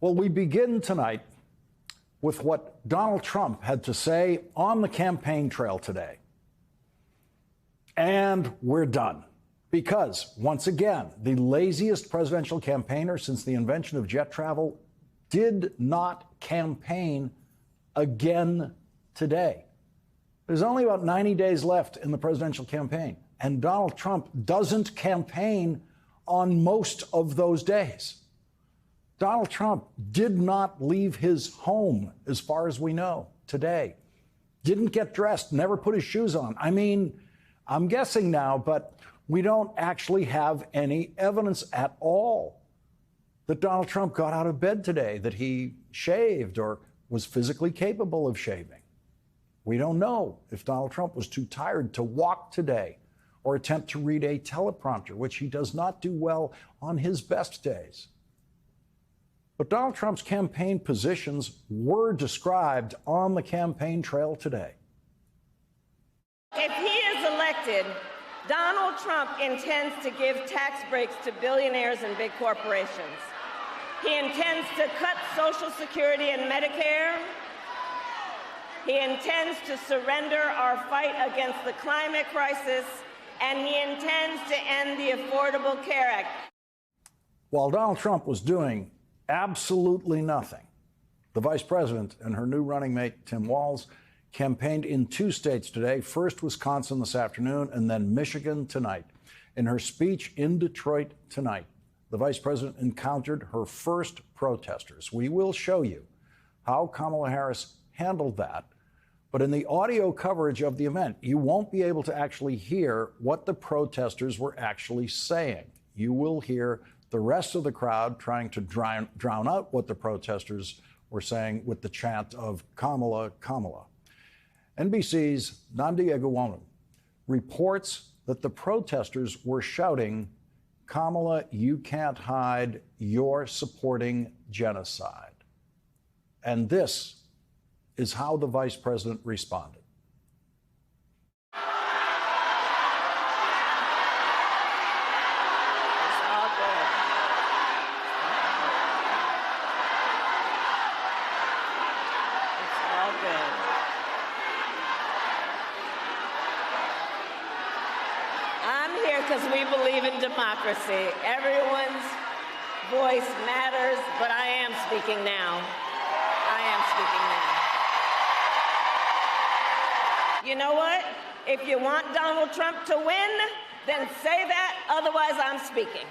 Well, we begin tonight with what Donald Trump had to say on the campaign trail today. And we're done. Because, once again, the laziest presidential campaigner since the invention of jet travel did not campaign again today. There's only about 90 days left in the presidential campaign, and Donald Trump doesn't campaign on most of those days. Donald Trump did not leave his home, as far as we know, today. Didn't get dressed, never put his shoes on. I mean, I'm guessing now, but we don't actually have any evidence at all that Donald Trump got out of bed today, that he shaved or was physically capable of shaving. We don't know if Donald Trump was too tired to walk today or attempt to read a teleprompter, which he does not do well on his best days. But Donald Trump's campaign positions were described on the campaign trail today. If he is elected, Donald Trump intends to give tax breaks to billionaires and big corporations. He intends to cut Social Security and Medicare. He intends to surrender our fight against the climate crisis, and he intends to end the Affordable Care Act. While Donald Trump was doing absolutely nothing, the vice president and her new running mate, Tim Walz, campaigned in two states today, first Wisconsin this afternoon and then Michigan tonight. In her speech in Detroit tonight, the vice president encountered her first protesters. We will show you how Kamala Harris handled that. But in the audio coverage of the event, you won't be able to actually hear what the protesters were actually saying. You will hear the rest of the crowd trying to drown out what the protesters were saying with the chant of Kamala, Kamala. NBC's Nnamdi Egbuonu reports that the protesters were shouting, "Kamala, you can't hide, you're supporting genocide." And this is how the vice president responded. Because we believe in democracy. Everyone's voice matters, but I am speaking now. I am speaking now. You know what? If you want Donald Trump to win, then say that, otherwise I'm speaking.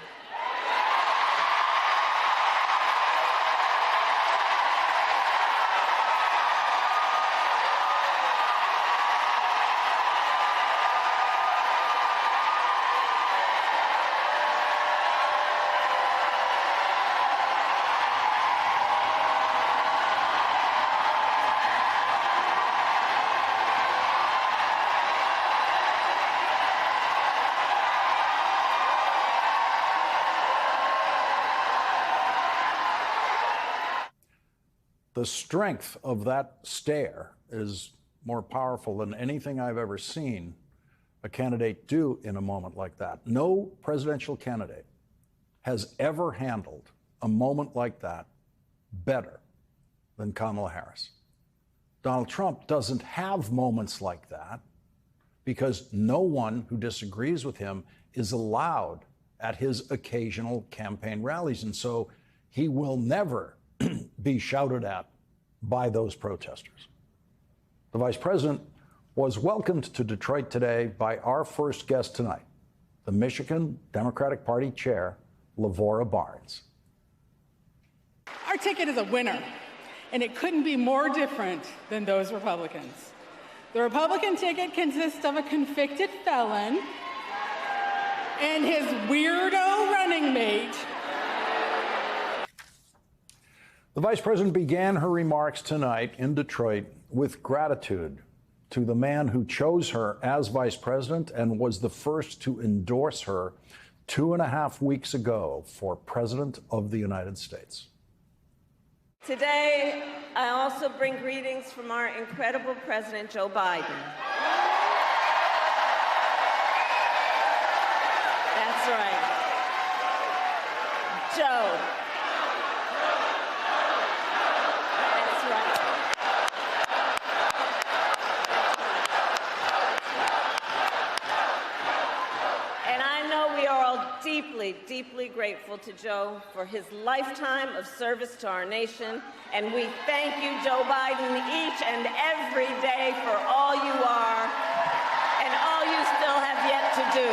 The strength of that stare is more powerful than anything I've ever seen a candidate do in a moment like that. No presidential candidate has ever handled a moment like that better than Kamala Harris. Donald Trump doesn't have moments like that because no one who disagrees with him is allowed at his occasional campaign rallies. And so he will never be shouted at by those protesters. The vice president was welcomed to Detroit today by our first guest tonight, the Michigan Democratic Party chair, Lavora Barnes. Our ticket is a winner, and it couldn't be more different than those Republicans. The Republican ticket consists of a convicted felon and his weirdo running mate. The vice president began her remarks tonight in Detroit with gratitude to the man who chose her as vice president and was the first to endorse her 2.5 weeks ago for President of the United States. Today, I also bring greetings from our incredible President Joe Biden. That's right. Joe. grateful to Joe for his lifetime of service to our nation, and we thank you, Joe Biden, each and every day for all you are and all you still have yet to do.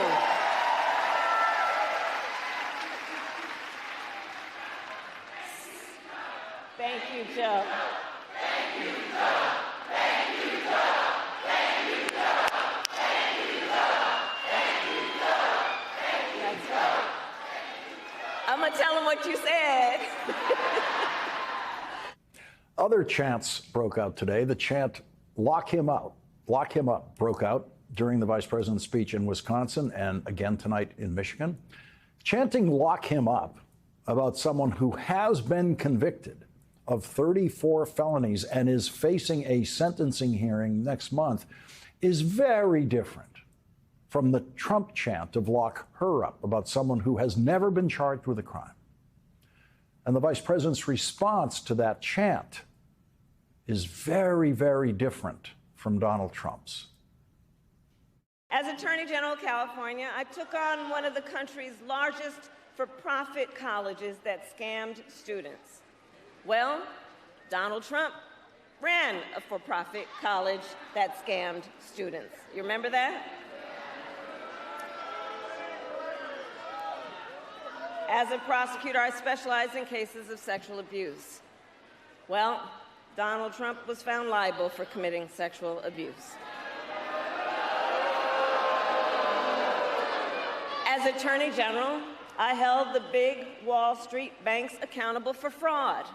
Thank you, Joe. Thank you, Joe. Thank you, Joe. Thank you, Joe. Thank you, Joe. Thank you, Joe. That's right. I'm going to tell him what you said. Other chants broke out today. The chant, lock him up, broke out during the vice president's speech in Wisconsin and again tonight in Michigan. Chanting lock him up about someone who has been convicted of 34 felonies and is facing a sentencing hearing next month is very different from the Trump chant of lock her up about someone who has never been charged with a crime. And the vice president's response to that chant is very, very different from Donald Trump's. As Attorney General of California, I took on one of the country's largest for-profit colleges that scammed students. Well, Donald Trump ran a for-profit college that scammed students. You remember that? As a prosecutor, I specialize in cases of sexual abuse. Well, Donald Trump was found liable for committing sexual abuse. As Attorney General, I held the big Wall Street banks accountable for fraud.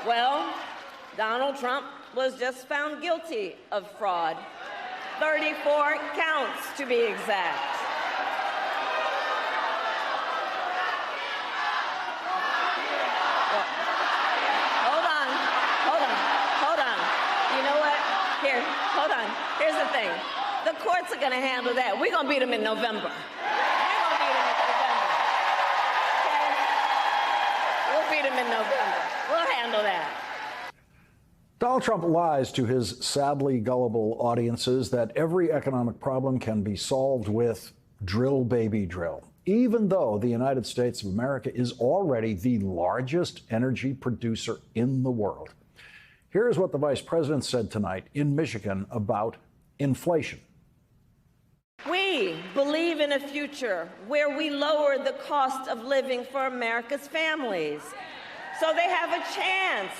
Well, Donald Trump was just found guilty of fraud. 34 counts, to be exact. Well, hold on. You know what? Here, hold on. Here's the thing. The courts are going to handle that. We're going to beat them in November. We'll beat them in November. We'll handle that. Donald Trump lies to his sadly gullible audiences that every economic problem can be solved with drill, baby, drill, even though the United States of America is already the largest energy producer in the world. Here's what the vice president said tonight in Michigan about inflation. We believe in a future where we lower the cost of living for America's families, so they have a chance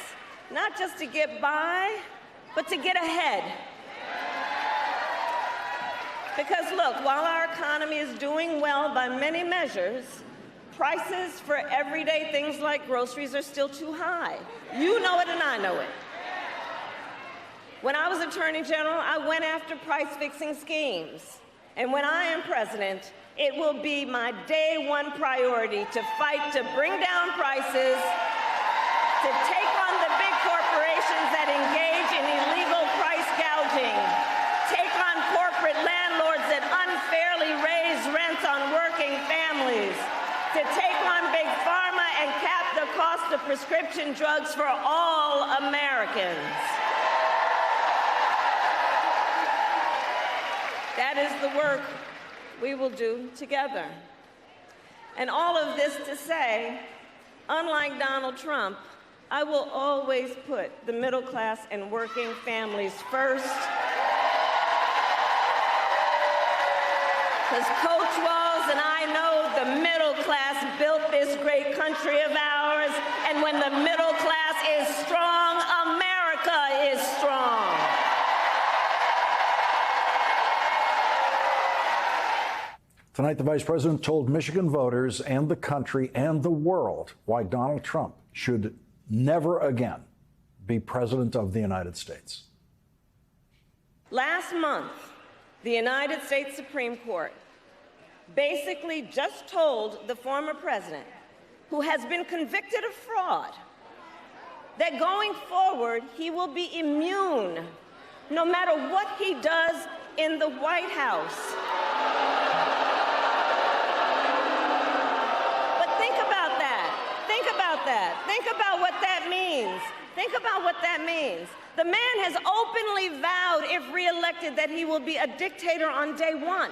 not just to get by, but to get ahead. Because look, while our economy is doing well by many measures, prices for everyday things like groceries are still too high. You know it and I know it. When I was Attorney General, I went after price-fixing schemes. And when I am president, it will be my day one priority to fight to bring down prices, to take on the big corporations that engage in illegal price gouging, take on corporate landlords that unfairly raise rents on working families, to take on big pharma and cap the cost of prescription drugs for all Americans. That is the work we will do together. And all of this to say, unlike Donald Trump, I will always put the middle class and working families first. Because Coach Walls and I know the middle class built this great country of ours, and when the middle class is strong, America is strong. Tonight, the vice president told Michigan voters and the country and the world why Donald Trump should never again be president of the United States. Last month, the United States Supreme Court basically just told the former president, who has been convicted of fraud, that going forward, he will be immune no matter what he does in the White House. Think about what that means. Think about what that means. The man has openly vowed, if reelected, that he will be a dictator on day one.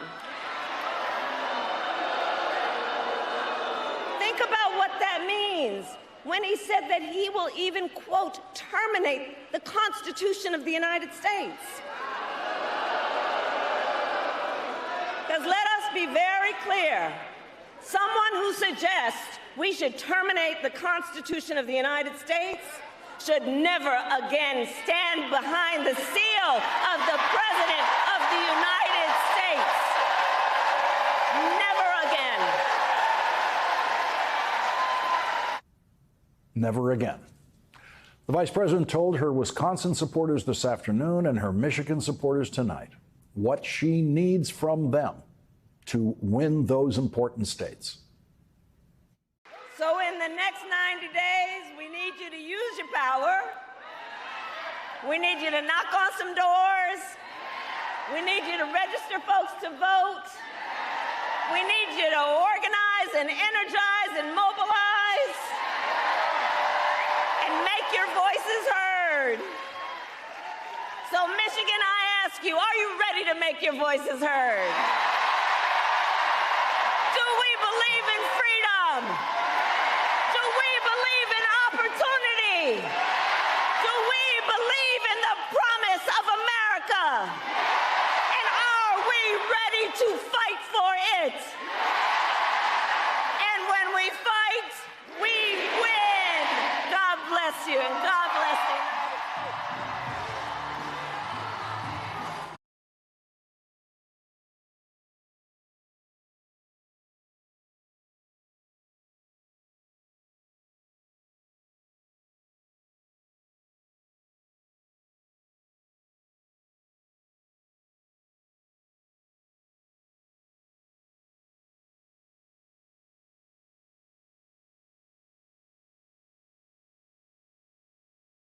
when he said that he will even, quote, terminate the Constitution of the United States. Because let us be very clear, someone who suggests we should terminate the Constitution of the United States should never again stand behind the seal of the President of the United States. Never again. Never again. The vice president told her Wisconsin supporters this afternoon and her Michigan supporters tonight what she needs from them to win those important states. So in the next 90 days, we need you to use your power. We need you to knock on some doors. We need you to register folks to vote. We need you to organize and energize and mobilize and make your voices heard. So Michigan, I ask you, are you ready to make your voices heard? Do we believe in freedom? Do we believe in opportunity? Do we believe in the promise of America? And are we ready to fight for it? And when we fight, we win. God bless you and God